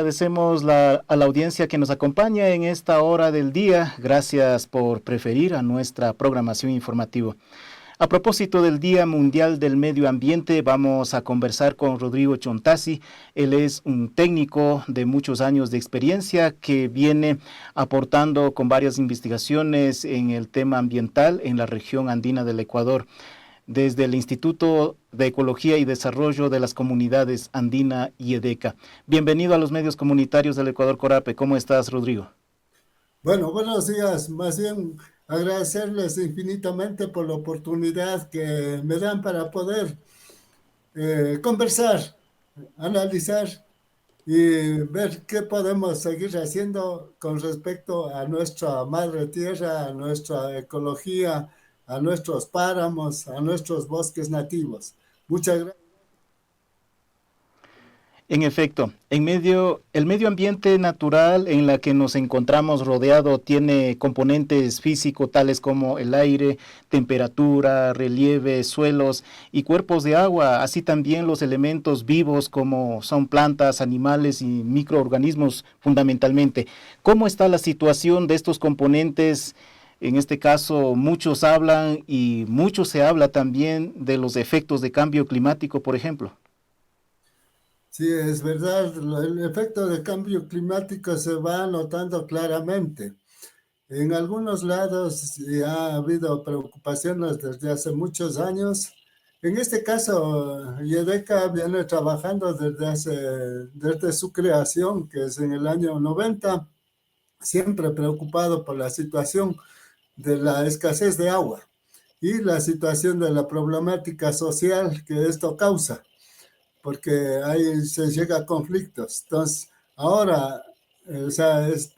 Agradecemos a la audiencia que nos acompaña en esta hora del día. Gracias por preferir a nuestra programación informativa. A propósito del Día Mundial del Medio Ambiente, vamos a conversar con Rodrigo Chontasi. Él es un técnico de muchos años de experiencia que viene aportando con varias investigaciones en el tema ambiental en la región andina del Ecuador, desde el Instituto de Ecología y Desarrollo de las Comunidades Andina y EDECA. Bienvenido a los medios comunitarios del Ecuador Corape. ¿Cómo estás, Rodrigo? Bueno, buenos días. Más bien agradecerles infinitamente por la oportunidad que me dan para poder conversar, analizar y ver qué podemos seguir haciendo con respecto a nuestra madre tierra, a nuestra ecología, a nuestros páramos, a nuestros bosques nativos. Muchas gracias. En efecto, el medio ambiente natural en la que nos encontramos rodeado tiene componentes físicos tales como el aire, temperatura, relieve, suelos y cuerpos de agua, así también los elementos vivos como son plantas, animales y microorganismos fundamentalmente. ¿Cómo está la situación de estos componentes? En este caso, muchos hablan y mucho se habla también de los efectos de cambio climático, por ejemplo. Sí, es verdad, el efecto de cambio climático se va notando claramente. En algunos lados ya ha habido preocupaciones desde hace muchos años. En este caso, IEDECA viene trabajando desde su creación, que es en el año 90, siempre preocupado por la situación de la escasez de agua y la situación de la problemática social que esto causa, porque ahí se llega a conflictos. Entonces, ahora, o sea, es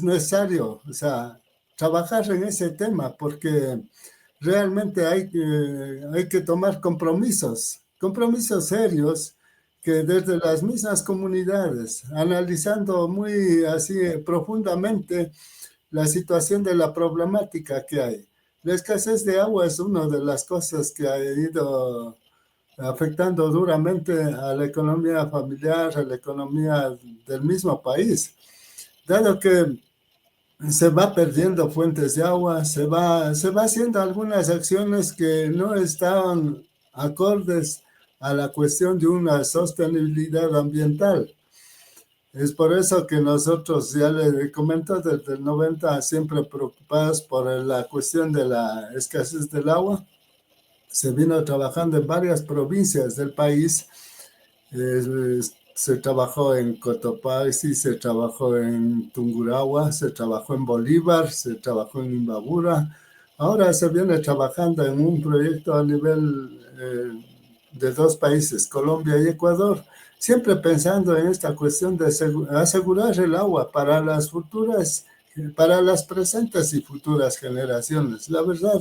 necesario, o sea, trabajar en ese tema, porque realmente hay que tomar compromisos serios, que desde las mismas comunidades, analizando muy así profundamente la situación de la problemática que hay. La escasez de agua es una de las cosas que ha ido afectando duramente a la economía familiar, a la economía del mismo país, dado que se va perdiendo fuentes de agua, se va haciendo algunas acciones que no estaban acordes a la cuestión de una sostenibilidad ambiental. Es por eso que nosotros, ya le comento, desde el 90 siempre preocupados por la cuestión de la escasez del agua. Se vino trabajando en varias provincias del país. Se trabajó en Cotopaxi, se trabajó en Tungurahua, se trabajó en Bolívar, se trabajó en Imbabura. Ahora se viene trabajando en un proyecto a nivel de dos países, Colombia y Ecuador, siempre pensando en esta cuestión de asegurar el agua para las futuras, para las presentes y futuras generaciones. La verdad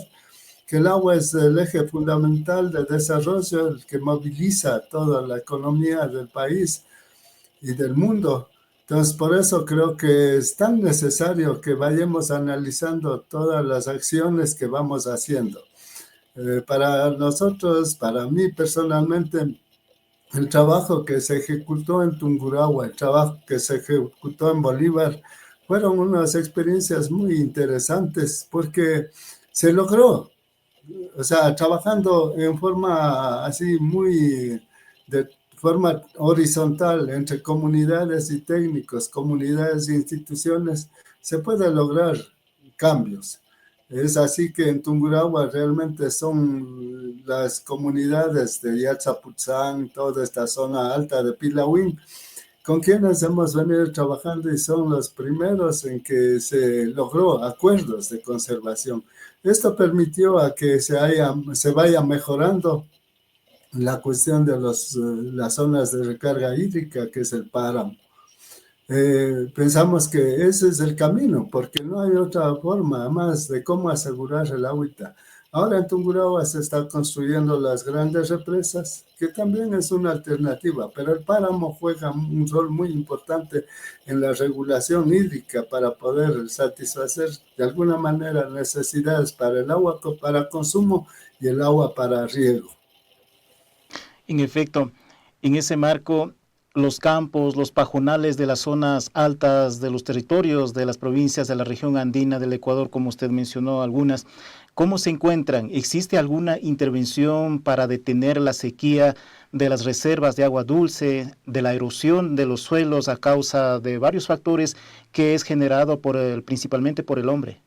que el agua es el eje fundamental del desarrollo, el que moviliza toda la economía del país y del mundo. Entonces, por eso creo que es tan necesario que vayamos analizando todas las acciones que vamos haciendo. Para nosotros, para mí personalmente, el trabajo que se ejecutó en Tungurahua, el trabajo que se ejecutó en Bolívar, fueron unas experiencias muy interesantes porque se logró, o sea, trabajando en forma así muy, de forma horizontal entre comunidades y técnicos, comunidades e instituciones, se puede lograr cambios. Es así que en Tungurahua realmente son las comunidades de Yatzaputzán, toda esta zona alta de Pilauín, con quienes hemos venido trabajando y son los primeros en que se logró acuerdos de conservación. Esto permitió a que se vaya mejorando la cuestión de las zonas de recarga hídrica, que es el páramo. Pensamos que ese es el camino, porque no hay otra forma más de cómo asegurar el agüita. Ahora en Tungurahua se están construyendo las grandes represas, que también es una alternativa, pero el páramo juega un rol muy importante en la regulación hídrica para poder satisfacer de alguna manera necesidades para el agua para consumo y el agua para riego. En efecto, en ese marco los campos, los pajonales de las zonas altas de los territorios de las provincias de la región andina del Ecuador, como usted mencionó algunas, ¿cómo se encuentran? ¿Existe alguna intervención para detener la sequía de las reservas de agua dulce, de la erosión de los suelos a causa de varios factores que es generado principalmente por el hombre?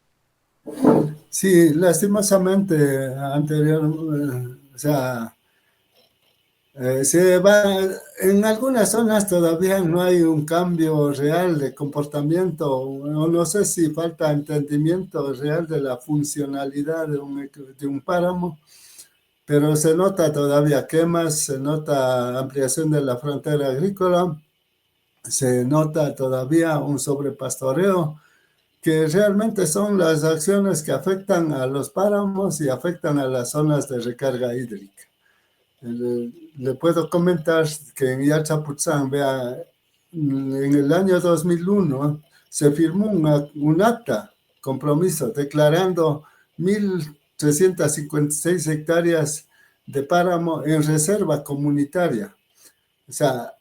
Sí, lastimosamente, o sea, en algunas zonas todavía no hay un cambio real de comportamiento, o no sé si falta entendimiento real de la funcionalidad de un páramo, pero se nota todavía quemas, se nota ampliación de la frontera agrícola, se nota todavía un sobrepastoreo, que realmente son las acciones que afectan a los páramos y afectan a las zonas de recarga hídrica. Le puedo comentar que en Yachaputzán, vea, en el año 2001 se firmó un acta, compromiso, declarando 1.356 hectáreas de páramo en reserva comunitaria. O sea,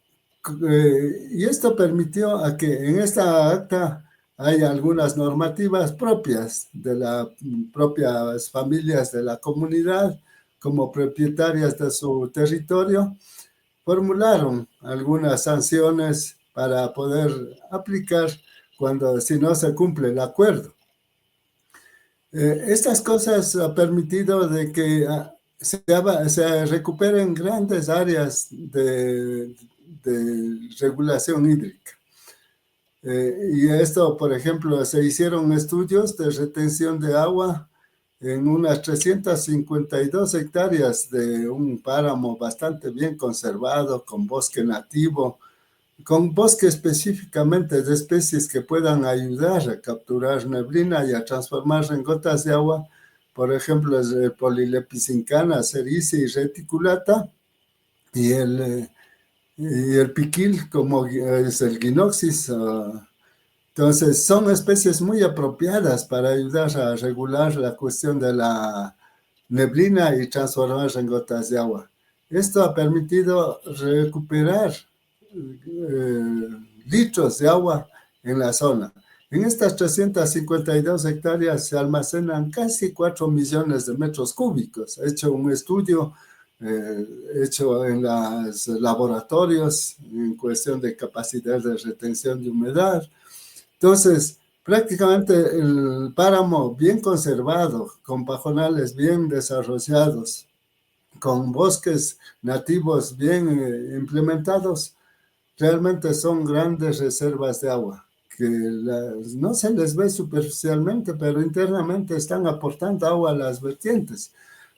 y esto permitió a que en esta acta haya algunas normativas propias de las propias familias de la comunidad como propietarias de su territorio, formularon algunas sanciones para poder aplicar si no se cumple el acuerdo. Estas cosas han permitido de que se recuperen grandes áreas de regulación hídrica. Y esto, por ejemplo, se hicieron estudios de retención de agua en unas 352 hectáreas de un páramo bastante bien conservado, con bosque nativo, con bosque específicamente de especies que puedan ayudar a capturar neblina y a transformarla en gotas de agua, por ejemplo, el Polilepisincana, Serice y Reticulata, y el piquil, como es el Guinoxis. Entonces, son especies muy apropiadas para ayudar a regular la cuestión de la neblina y transformarla en gotas de agua. Esto ha permitido recuperar litros de agua en la zona. En estas 352 hectáreas se almacenan casi 4 millones de metros cúbicos. He hecho un estudio hecho en los laboratorios en cuestión de capacidad de retención de humedad. Entonces, prácticamente el páramo bien conservado, con pajonales bien desarrollados, con bosques nativos bien implementados, realmente son grandes reservas de agua, que no se les ve superficialmente, pero internamente están aportando agua a las vertientes.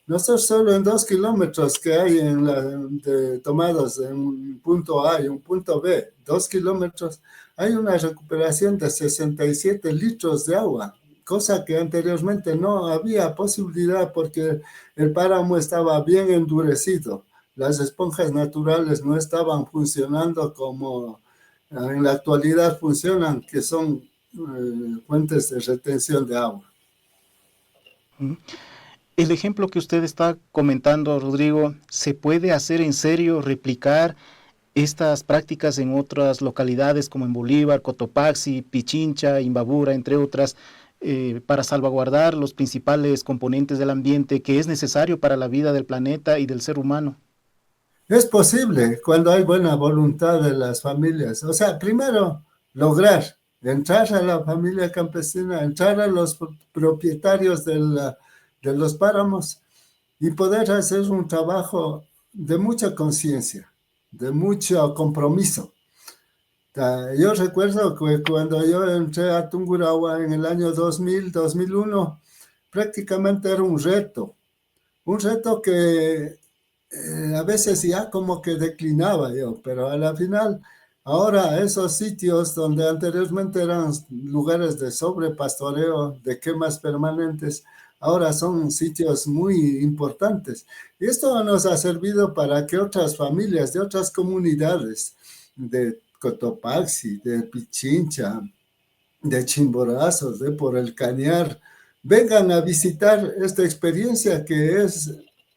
Nosotros solo en 2 kilómetros que hay tomados en un punto A y un punto B, 2 kilómetros, hay una recuperación de 67 litros de agua, cosa que anteriormente no había posibilidad porque el páramo estaba bien endurecido. Las esponjas naturales no estaban funcionando como en la actualidad funcionan, que son fuentes de retención de agua. El ejemplo que usted está comentando, Rodrigo, ¿se puede hacer en serio, replicar estas prácticas en otras localidades como en Bolívar, Cotopaxi, Pichincha, Imbabura, entre otras, para salvaguardar los principales componentes del ambiente que es necesario para la vida del planeta y del ser humano? Es posible cuando hay buena voluntad de las familias. O sea, primero lograr entrar a la familia campesina, entrar a los propietarios de los páramos y poder hacer un trabajo de mucha conciencia, de mucho compromiso. Yo recuerdo que cuando yo entré a Tungurahua en el año 2000, 2001, prácticamente era un reto que a veces ya como que declinaba yo, pero a la final, ahora esos sitios donde anteriormente eran lugares de sobrepastoreo, de quemas permanentes, ahora son sitios muy importantes. Y esto nos ha servido para que otras familias de otras comunidades, de Cotopaxi, de Pichincha, de Chimborazo, de por el Cañar, vengan a visitar esta experiencia que es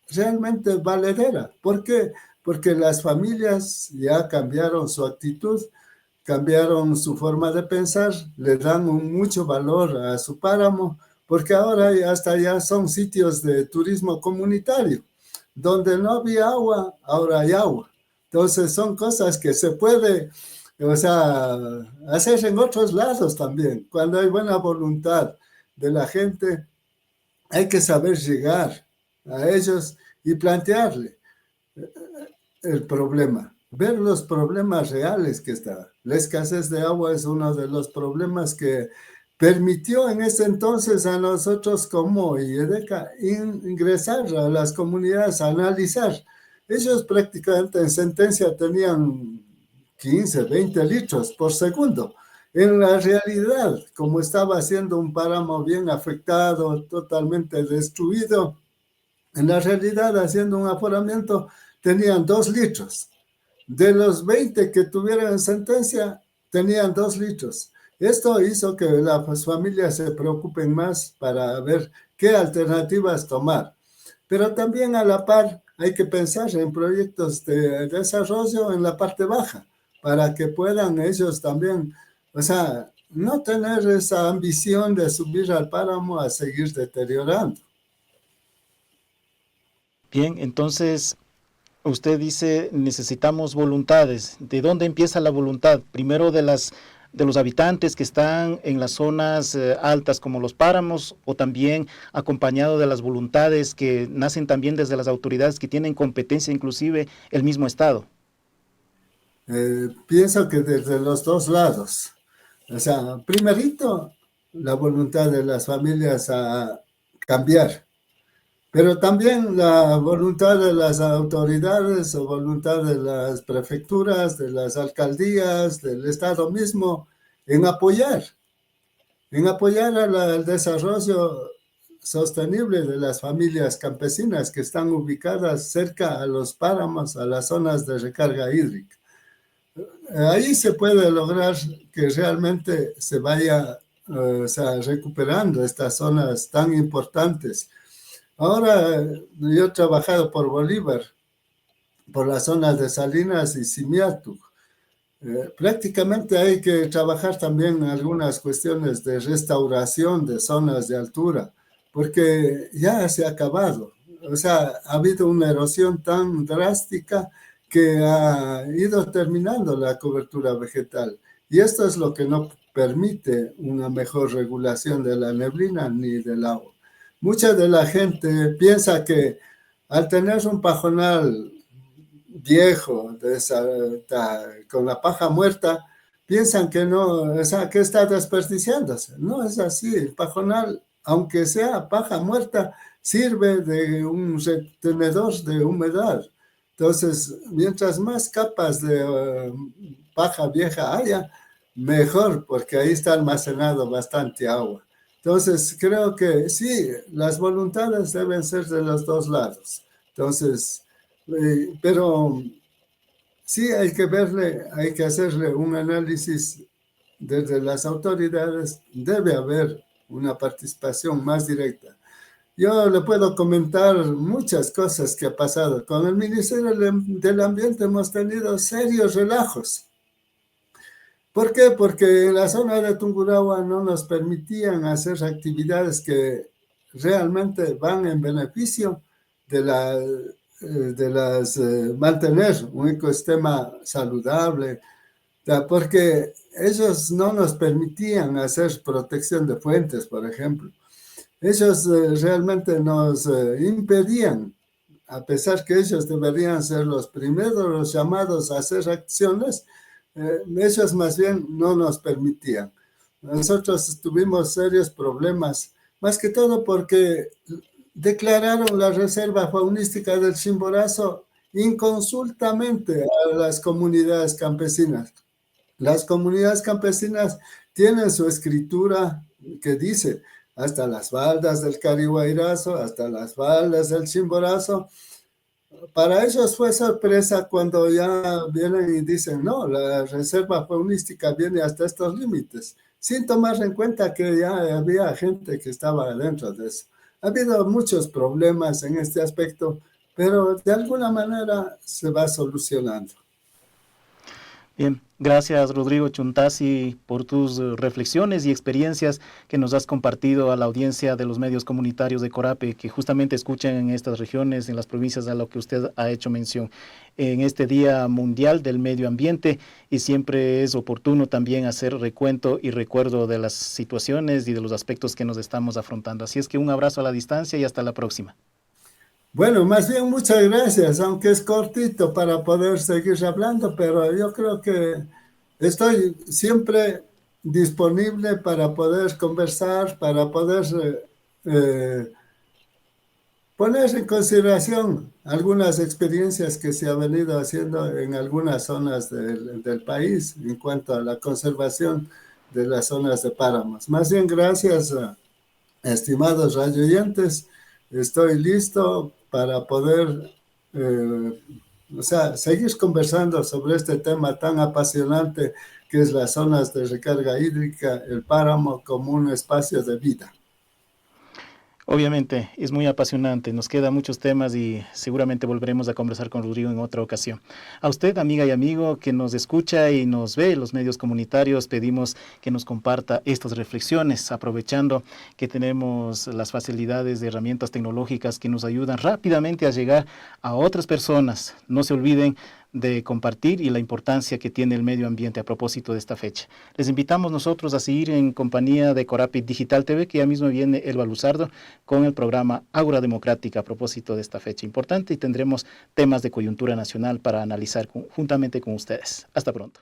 realmente valedera. ¿Por qué? porque las familias ya cambiaron su actitud, cambiaron su forma de pensar, le dan mucho valor a su páramo, porque ahora hasta ya son sitios de turismo comunitario, donde no había agua, ahora hay agua. Entonces son cosas que se puede, o sea, hacer en otros lados también. Cuando hay buena voluntad de la gente, hay que saber llegar a ellos y plantearle el problema, ver los problemas reales que está. La escasez de agua es uno de los problemas que permitió en ese entonces a nosotros como IEDECA ingresar a las comunidades a analizar. Ellos prácticamente en sentencia tenían 15, 20 litros por segundo. En la realidad, como estaba siendo un páramo bien afectado, totalmente destruido, en la realidad, haciendo un aforamiento, tenían 2 litros. De los 20 que tuvieron en sentencia, tenían 2 litros. Esto hizo que las familias se preocupen más para ver qué alternativas tomar. Pero también a la par hay que pensar en proyectos de desarrollo en la parte baja, para que puedan ellos también, o sea, no tener esa ambición de subir al páramo a seguir deteriorando. Bien, entonces usted dice necesitamos voluntades. ¿De dónde empieza la voluntad? Primero de los habitantes que están en las zonas altas como los páramos, o también acompañado de las voluntades que nacen también desde las autoridades que tienen competencia, inclusive el mismo Estado. Pienso que desde los dos lados. O sea, primerito, la voluntad de las familias a cambiar, pero también la voluntad de las autoridades o voluntad de las prefecturas, de las alcaldías, del Estado mismo, en apoyar, al desarrollo sostenible de las familias campesinas que están ubicadas cerca a los páramos, a las zonas de recarga hídrica. Ahí se puede lograr que realmente se vaya o sea, recuperando estas zonas tan importantes. Ahora yo he trabajado por Bolívar, por las zonas de Salinas y Simiatu. Prácticamente hay que trabajar también en algunas cuestiones de restauración de zonas de altura, porque ya se ha acabado. O sea, ha habido una erosión tan drástica que ha ido terminando la cobertura vegetal. Y esto es lo que no permite una mejor regulación de la neblina ni del agua. Mucha de la gente piensa que al tener un pajonal viejo, con la paja muerta, piensan que no, o sea, que está desperdiciándose. No es así. El pajonal, aunque sea paja muerta, sirve de un retenedor de humedad. Entonces, mientras más capas de paja vieja haya, mejor, porque ahí está almacenado bastante agua. Entonces, creo que sí, las voluntades deben ser de los dos lados. Entonces, pero sí hay que verle, hay que hacerle un análisis desde las autoridades, debe haber una participación más directa. Yo le puedo comentar muchas cosas que ha pasado. Con el Ministerio del Ambiente hemos tenido serios relajos. ¿Por qué? Porque en la zona de Tungurahua no nos permitían hacer actividades que realmente van en beneficio de mantener un ecosistema saludable, porque ellos no nos permitían hacer protección de fuentes, por ejemplo. Ellos realmente nos impedían, a pesar que ellos deberían ser los primeros los llamados a hacer acciones, ellos más bien no nos permitían. Nosotros tuvimos serios problemas, más que todo porque declararon la reserva faunística del Chimborazo inconsultamente a las comunidades campesinas. Las comunidades campesinas tienen su escritura que dice hasta las faldas del Carihuayrazo, hasta las faldas del Chimborazo. Para ellos fue sorpresa cuando ya vienen y dicen, no, la reserva faunística viene hasta estos límites, sin tomar en cuenta que ya había gente que estaba dentro de eso. Ha habido muchos problemas en este aspecto, pero de alguna manera se va solucionando. Bien, gracias Rodrigo Chuntasi por tus reflexiones y experiencias que nos has compartido a la audiencia de los medios comunitarios de Corape, que justamente escuchan en estas regiones, en las provincias a lo que usted ha hecho mención en este Día Mundial del Medio Ambiente, y siempre es oportuno también hacer recuento y recuerdo de las situaciones y de los aspectos que nos estamos afrontando. Así es que un abrazo a la distancia y hasta la próxima. Bueno, más bien muchas gracias, aunque es cortito para poder seguir hablando, pero yo creo que estoy siempre disponible para poder conversar, para poder poner en consideración algunas experiencias que se han venido haciendo en algunas zonas del país en cuanto a la conservación de las zonas de páramos. Más bien, gracias, estimados radioyentes. Estoy listo para poder seguir conversando sobre este tema tan apasionante que es las zonas de recarga hídrica, el páramo como un espacio de vida. Obviamente, es muy apasionante, nos quedan muchos temas y seguramente volveremos a conversar con Rodrigo en otra ocasión. A usted, amiga y amigo, que nos escucha y nos ve en los medios comunitarios, pedimos que nos comparta estas reflexiones, aprovechando que tenemos las facilidades de herramientas tecnológicas que nos ayudan rápidamente a llegar a otras personas. No se olviden de compartir y la importancia que tiene el medio ambiente a propósito de esta fecha. Les invitamos nosotros a seguir en compañía de Corapi Digital TV, que ya mismo viene Elba Luzardo con el programa Ágora Democrática a propósito de esta fecha importante, y tendremos temas de coyuntura nacional para analizar juntamente con ustedes. Hasta pronto.